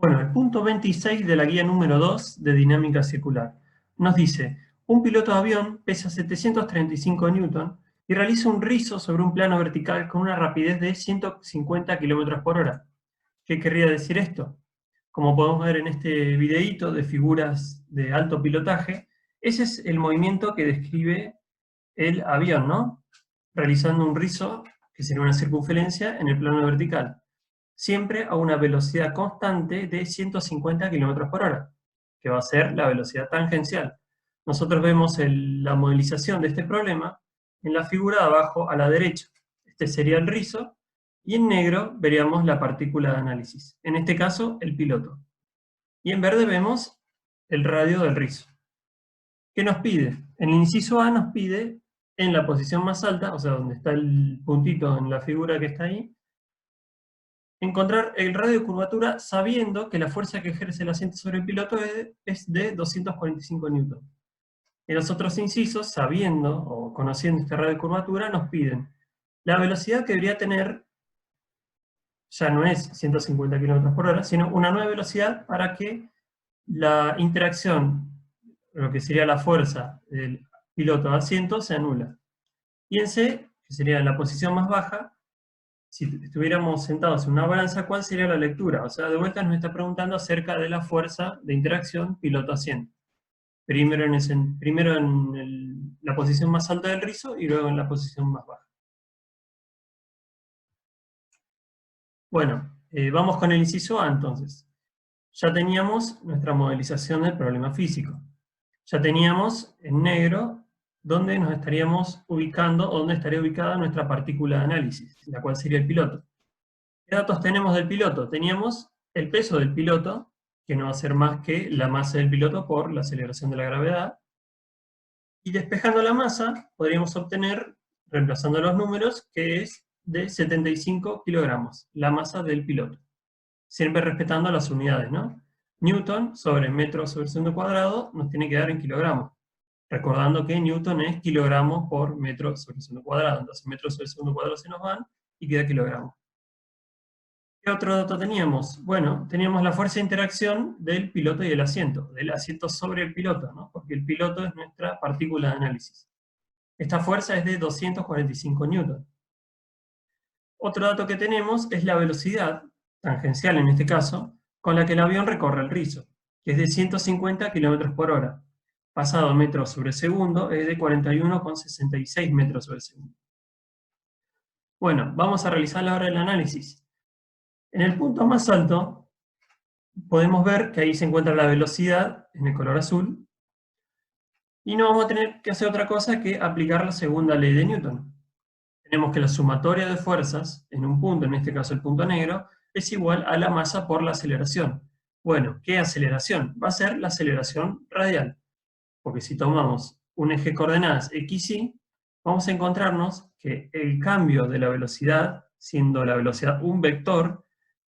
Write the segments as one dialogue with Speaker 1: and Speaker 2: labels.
Speaker 1: Bueno, el punto 26 de la guía número 2 de dinámica circular nos dice: un piloto de avión pesa 735 newton y realiza un rizo sobre un plano vertical con una rapidez de 150 km por hora. ¿Qué querría decir esto? Como podemos ver en este videíto de figuras de alto pilotaje, ese es el movimiento que describe el avión, ¿no? Realizando un rizo, que sería una circunferencia, en el plano vertical, siempre a una velocidad constante de 150 km por hora, que va a ser la velocidad tangencial. Nosotros vemos la modelización de este problema en la figura de abajo a la derecha. Este sería el rizo, y en negro veríamos la partícula de análisis, en este caso el piloto. Y en verde vemos el radio del rizo. ¿Qué nos pide? En el inciso A nos pide, en la posición más alta, o sea, donde está el puntito en la figura que está ahí, encontrar el radio de curvatura sabiendo que la fuerza que ejerce el asiento sobre el piloto es de 245 newton. En los otros incisos, sabiendo o conociendo este radio de curvatura, nos piden la velocidad que debería tener, ya no es 150 km por hora, sino una nueva velocidad para que la interacción, lo que sería la fuerza del piloto de asiento, se anula. Y en C, que sería la posición más baja, si estuviéramos sentados en una balanza, ¿cuál sería la lectura? O sea, de vuelta nos está preguntando acerca de la fuerza de interacción piloto-asiento. Primero en la posición más alta del rizo y luego en la posición más baja. Bueno, vamos con el inciso A entonces. Ya teníamos nuestra modelización del problema físico. Ya teníamos en negro dónde nos estaríamos ubicando, o dónde estaría ubicada nuestra partícula de análisis, la cual sería el piloto. ¿Qué datos tenemos del piloto? Teníamos el peso del piloto, que no va a ser más que la masa del piloto por la aceleración de la gravedad. Y despejando la masa, podríamos obtener, reemplazando los números, que es de 75 kilogramos, la masa del piloto. Siempre respetando las unidades, ¿no? Newton sobre metro sobre segundo cuadrado nos tiene que dar en kilogramos. Recordando que Newton es kilogramos por metro sobre segundo cuadrado. Entonces metros sobre segundo cuadrado se nos van y queda kilogramos. ¿Qué otro dato teníamos? Bueno, teníamos la fuerza de interacción del piloto y el asiento, del asiento sobre el piloto, ¿no? Porque el piloto es nuestra partícula de análisis. Esta fuerza es de 245 newton. Otro dato que tenemos es la velocidad, tangencial en este caso, con la que el avión recorre el rizo, que es de 150 km por hora. Pasado a metros sobre segundo es de 41,66 metros sobre segundo. Bueno, vamos a realizar ahora el análisis. En el punto más alto podemos ver que ahí se encuentra la velocidad en el color azul, y no vamos a tener que hacer otra cosa que aplicar la segunda ley de Newton. Tenemos que la sumatoria de fuerzas en un punto, en este caso el punto negro, es igual a la masa por la aceleración. Bueno, ¿qué aceleración? Va a ser la aceleración radial, porque si tomamos un eje de coordenadas x, y, vamos a encontrarnos que el cambio de la velocidad, siendo la velocidad un vector,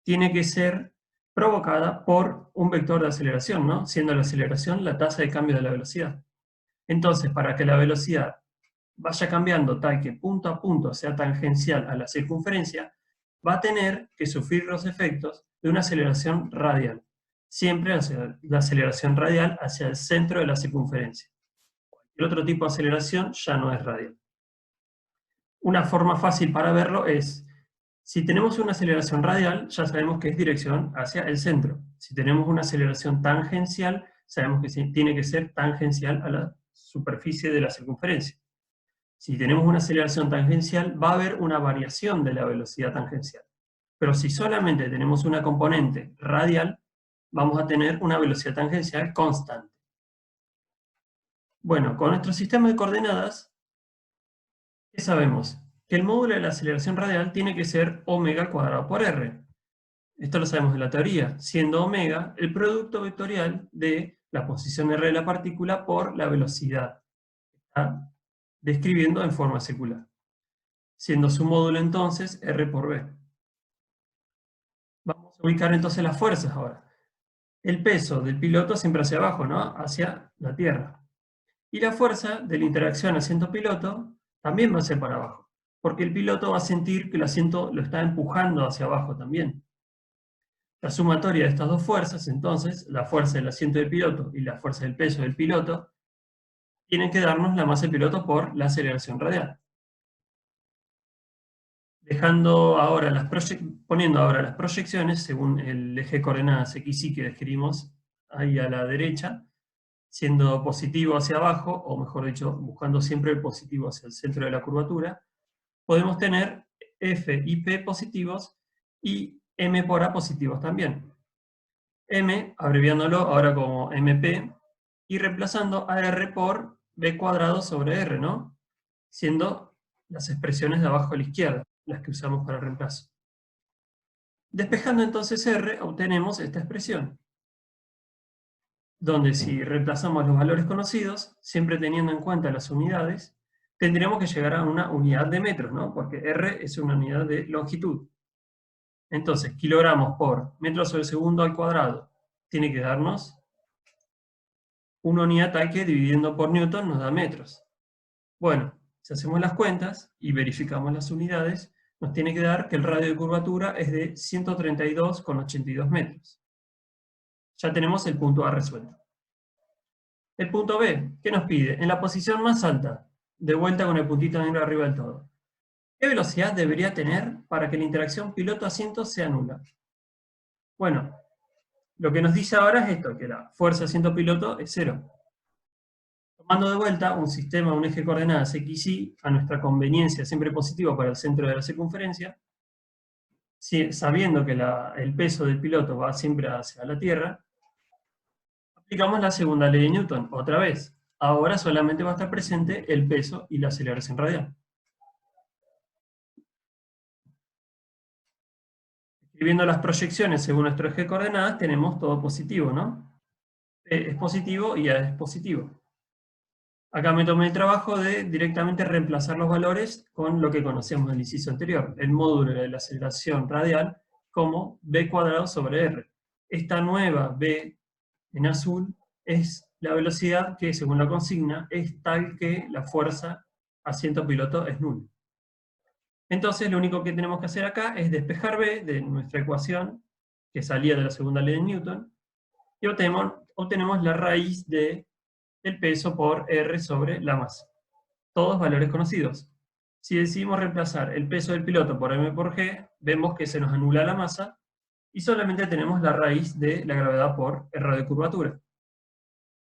Speaker 1: tiene que ser provocada por un vector de aceleración, ¿no? Siendo la aceleración la tasa de cambio de la velocidad. Entonces, para que la velocidad vaya cambiando tal que punto a punto sea tangencial a la circunferencia, va a tener que sufrir los efectos de una aceleración radial. Siempre la aceleración radial hacia el centro de la circunferencia. El otro tipo de aceleración ya no es radial. Una forma fácil para verlo es, si tenemos una aceleración radial, ya sabemos que es dirección hacia el centro. Si tenemos una aceleración tangencial, sabemos que tiene que ser tangencial a la superficie de la circunferencia. Si tenemos una aceleración tangencial, va a haber una variación de la velocidad tangencial. Pero si solamente tenemos una componente radial, vamos a tener una velocidad tangencial constante. Bueno, con nuestro sistema de coordenadas, ¿qué sabemos? Que el módulo de la aceleración radial tiene que ser omega al cuadrado por r. Esto lo sabemos de la teoría, siendo omega el producto vectorial de la posición r de la partícula por la velocidad. ¿Está? Describiendo en forma circular. Siendo su módulo entonces r por b. Vamos a ubicar entonces las fuerzas ahora. El peso del piloto siempre hacia abajo, ¿no? Hacia la tierra. Y la fuerza de la interacción asiento-piloto también va a ser para abajo, porque el piloto va a sentir que el asiento lo está empujando hacia abajo también. La sumatoria de estas dos fuerzas, entonces, la fuerza del asiento del piloto y la fuerza del peso del piloto, tienen que darnos la masa del piloto por la aceleración radial. Poniendo ahora las proyecciones según el eje de coordenadas XY que describimos ahí a la derecha, siendo positivo hacia abajo, o mejor dicho, buscando siempre el positivo hacia el centro de la curvatura, podemos tener F y P positivos y M por A positivos también. M, abreviándolo ahora como MP, y reemplazando a R por B cuadrado sobre R, ¿no? Siendo las expresiones de abajo a la izquierda las que usamos para el reemplazo. Despejando entonces R, obtenemos esta expresión, donde si reemplazamos los valores conocidos, siempre teniendo en cuenta las unidades, tendríamos que llegar a una unidad de metros, ¿no? Porque R es una unidad de longitud. Entonces, kilogramos por metro sobre segundo al cuadrado tiene que darnos una unidad tal que dividiendo por newton nos da metros. Bueno, si hacemos las cuentas y verificamos las unidades, nos tiene que dar que el radio de curvatura es de 132,82 metros. Ya tenemos el punto A resuelto. El punto B, ¿qué nos pide? En la posición más alta, de vuelta con el puntito negro arriba del todo, ¿qué velocidad debería tener para que la interacción piloto-asiento sea nula? Bueno, lo que nos dice ahora es esto, que la fuerza asiento-piloto es 0. Tomando de vuelta un sistema, un eje de coordenadas XY, a nuestra conveniencia, siempre positivo para el centro de la circunferencia, sabiendo que el peso del piloto va siempre hacia la Tierra, aplicamos la segunda ley de Newton, otra vez. Ahora solamente va a estar presente el peso y la aceleración radial. Escribiendo las proyecciones según nuestro eje de coordenadas, tenemos todo positivo, ¿no? P es positivo y A es positivo. Acá me tomé el trabajo de directamente reemplazar los valores con lo que conocemos del inciso anterior, el módulo de la aceleración radial como B cuadrado sobre R. Esta nueva B en azul es la velocidad que, según la consigna, es tal que la fuerza asiento piloto es nula. Entonces lo único que tenemos que hacer acá es despejar B de nuestra ecuación, que salía de la segunda ley de Newton, y obtenemos la raíz de el peso por R sobre la masa. Todos valores conocidos. Si decidimos reemplazar el peso del piloto por M por G, vemos que se nos anula la masa, y solamente tenemos la raíz de la gravedad por el radio de curvatura.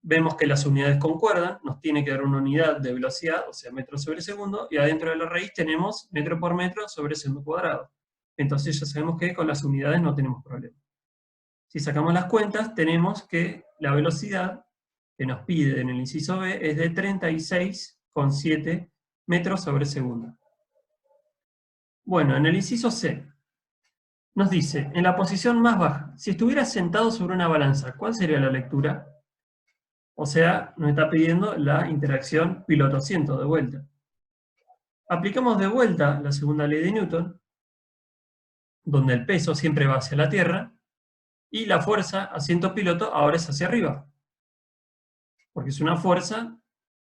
Speaker 1: Vemos que las unidades concuerdan, nos tiene que dar una unidad de velocidad, o sea, metro sobre segundo, y adentro de la raíz tenemos metro por metro sobre segundo cuadrado. Entonces ya sabemos que con las unidades no tenemos problema. Si sacamos las cuentas, tenemos que la velocidad que nos pide en el inciso B es de 36,7 metros sobre segundo. Bueno, en el inciso C, nos dice, en la posición más baja, si estuviera sentado sobre una balanza, ¿cuál sería la lectura? O sea, nos está pidiendo la interacción piloto-asiento de vuelta. Aplicamos de vuelta la segunda ley de Newton, donde el peso siempre va hacia la Tierra, y la fuerza asiento-piloto ahora es hacia arriba. Porque es una fuerza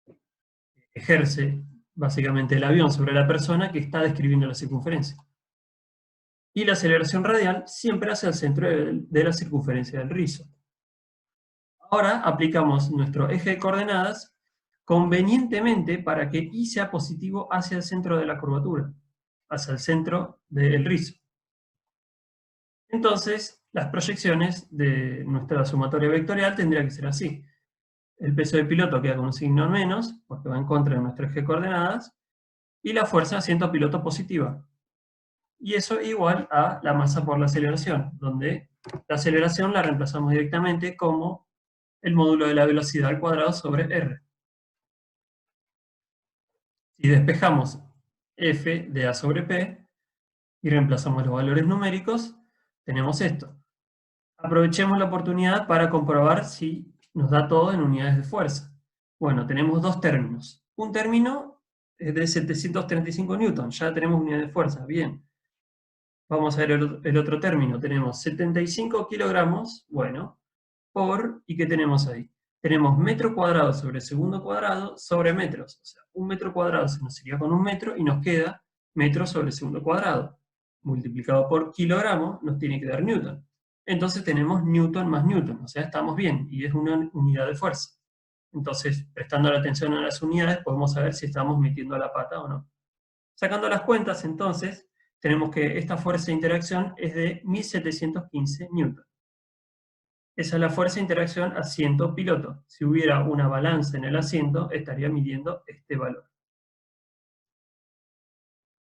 Speaker 1: que ejerce básicamente el avión sobre la persona que está describiendo la circunferencia. Y la aceleración radial siempre hacia el centro de la circunferencia del rizo. Ahora aplicamos nuestro eje de coordenadas convenientemente para que I sea positivo hacia el centro de la curvatura, hacia el centro del rizo. Entonces, las proyecciones de nuestra sumatoria vectorial tendrían que ser así. El peso del piloto queda con un signo menos, porque va en contra de nuestro eje de coordenadas, y la fuerza asiento piloto positiva. Y eso igual a la masa por la aceleración, donde la aceleración la reemplazamos directamente como el módulo de la velocidad al cuadrado sobre R. Si despejamos F de A sobre P y reemplazamos los valores numéricos, tenemos esto. Aprovechemos la oportunidad para comprobar si nos da todo en unidades de fuerza. Bueno, tenemos dos términos. Un término es de 735 newtons, ya tenemos unidades de fuerza, bien. Vamos a ver el otro término, tenemos 75 kilogramos, bueno, ¿y qué tenemos ahí? Tenemos metro cuadrado sobre segundo cuadrado sobre metros. O sea, un metro cuadrado se nos iría con un metro y nos queda metro sobre segundo cuadrado. Multiplicado por kilogramo nos tiene que dar newton. entonces tenemos Newton más Newton, o sea, estamos bien, y es una unidad de fuerza. Entonces, prestando la atención a las unidades, podemos saber si estamos metiendo la pata o no. Sacando las cuentas, entonces, tenemos que esta fuerza de interacción es de 1715 newton. Esa es la fuerza de interacción asiento-piloto. Si hubiera una balanza en el asiento, estaría midiendo este valor.